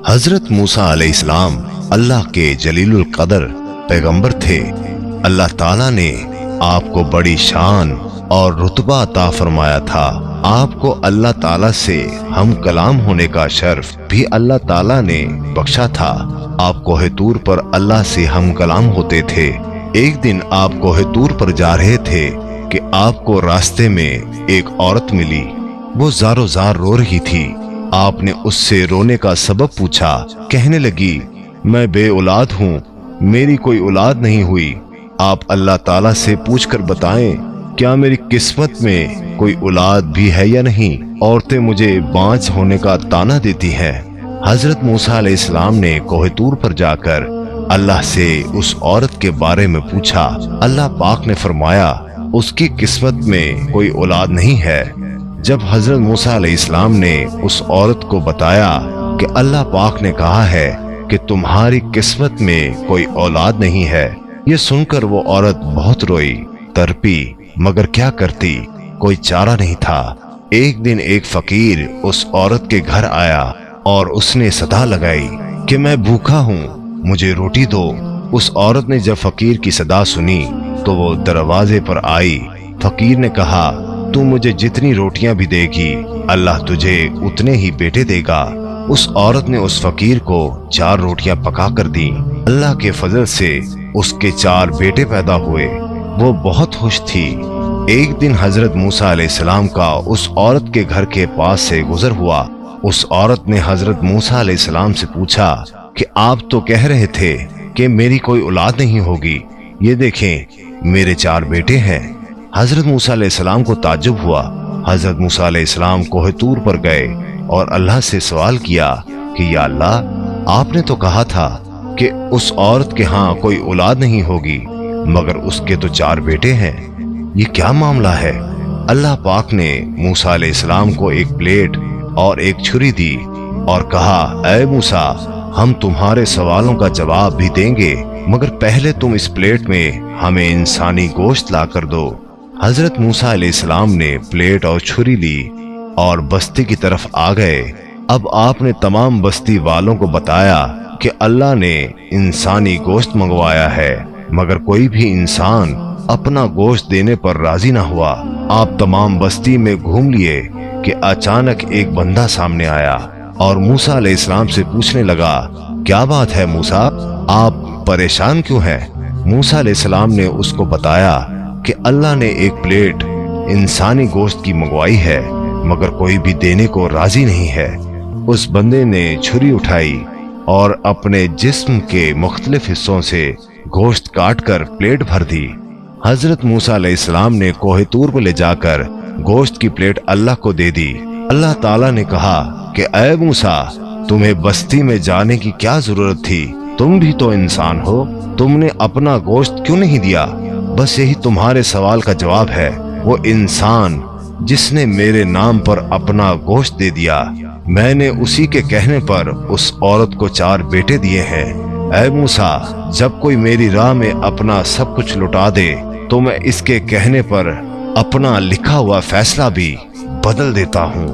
حضرت موسیٰ علیہ السلام اللہ کے جلیل القدر پیغمبر تھے۔ اللہ تعالیٰ نے آپ کو بڑی شان اور رتبہ عطا فرمایا تھا۔ آپ کو اللہ تعالیٰ سے ہم کلام ہونے کا شرف بھی اللہ تعالیٰ نے بخشا تھا۔ آپ کوہ طور پر اللہ سے ہم کلام ہوتے تھے۔ ایک دن آپ کوہ طور پر جا رہے تھے کہ آپ کو راستے میں ایک عورت ملی۔ وہ زارو زار رو رہی تھی۔ آپ نے اس سے رونے کا سبب پوچھا۔ کہنے لگی، میں بے اولاد ہوں، میری کوئی اولاد نہیں ہوئی۔ آپ اللہ تعالیٰ سے پوچھ کر بتائیں کیا میری قسمت میں کوئی اولاد بھی ہے یا نہیں؟ عورتیں مجھے بانجھ ہونے کا طعنہ دیتی ہیں۔ حضرت موسیٰ علیہ السلام نے کوہ طور پر جا کر اللہ سے اس عورت کے بارے میں پوچھا۔ اللہ پاک نے فرمایا اس کی قسمت میں کوئی اولاد نہیں ہے۔ جب حضرت موسیٰ علیہ السلام نے اس عورت کو بتایا کہ اللہ پاک نے کہا ہے کہ تمہاری قسمت میں کوئی اولاد نہیں ہے، یہ سن کر وہ عورت بہت روئی، تڑپی، مگر کیا کرتی، کوئی چارہ نہیں تھا۔ ایک دن ایک فقیر اس عورت کے گھر آیا اور اس نے صدا لگائی کہ میں بھوکا ہوں، مجھے روٹی دو۔ اس عورت نے جب فقیر کی صدا سنی تو وہ دروازے پر آئی۔ فقیر نے کہا، تو مجھے جتنی روٹیاں بھی دے گی اللہ تجھے اتنے ہی بیٹے دے گا۔ اس عورت نے اس فقیر کو 4 روٹیاں پکا کر دیں۔ اللہ کے فضل سے اس کے 4 بیٹے پیدا ہوئے۔ وہ بہت خوش تھی۔ ایک دن حضرت موسیٰ علیہ السلام کا اس عورت کے گھر کے پاس سے گزر ہوا۔ اس عورت نے حضرت موسیٰ علیہ السلام سے پوچھا کہ آپ تو کہہ رہے تھے کہ میری کوئی اولاد نہیں ہوگی، یہ دیکھیں میرے 4 بیٹے ہیں۔ حضرت موسیٰ علیہ السلام کو تعجب ہوا۔ حضرت موسیٰ علیہ السلام کوہ طور پر گئے اور اللہ سے سوال کیا کہ یا اللہ، آپ نے تو کہا تھا کہ اس عورت کے ہاں کوئی اولاد نہیں ہوگی، مگر اس کے تو 4 بیٹے ہیں، یہ کیا معاملہ ہے؟ اللہ پاک نے موسیٰ علیہ السلام کو ایک پلیٹ اور ایک چھری دی اور کہا، اے موسیٰ، ہم تمہارے سوالوں کا جواب بھی دیں گے، مگر پہلے تم اس پلیٹ میں ہمیں انسانی گوشت لا کر دو۔ حضرت موسیٰ علیہ السلام نے پلیٹ اور چھری لی اور بستی کی طرف آ گئے۔ اب آپ نے تمام بستی والوں کو بتایا کہ اللہ نے انسانی گوشت منگوایا ہے، مگر کوئی بھی انسان اپنا گوشت دینے پر راضی نہ ہوا۔ آپ تمام بستی میں گھوم لیے کہ اچانک ایک بندہ سامنے آیا اور موسیٰ علیہ السلام سے پوچھنے لگا، کیا بات ہے موسیٰ، آپ پریشان کیوں ہیں؟ موسیٰ علیہ السلام نے اس کو بتایا کہ اللہ نے ایک پلیٹ انسانی گوشت کی منگوائی ہے، مگر کوئی بھی دینے کو راضی نہیں ہے۔ اس بندے نے چھری اٹھائی اور اپنے جسم کے مختلف حصوں سے گوشت کاٹ کر پلیٹ بھر دی۔ حضرت موسیٰ علیہ السلام نے کوہ طور پر لے جا کر گوشت کی پلیٹ اللہ کو دے دی۔ اللہ تعالیٰ نے کہا کہ اے موسیٰ، تمہیں بستی میں جانے کی کیا ضرورت تھی؟ تم بھی تو انسان ہو، تم نے اپنا گوشت کیوں نہیں دیا؟ بس یہی تمہارے سوال کا جواب ہے۔ وہ انسان جس نے میرے نام پر اپنا گوشت دے دیا، میں نے اسی کے کہنے پر اس عورت کو 4 بیٹے دیے ہیں۔ اے موسیٰ، جب کوئی میری راہ میں اپنا سب کچھ لٹا دے تو میں اس کے کہنے پر اپنا لکھا ہوا فیصلہ بھی بدل دیتا ہوں۔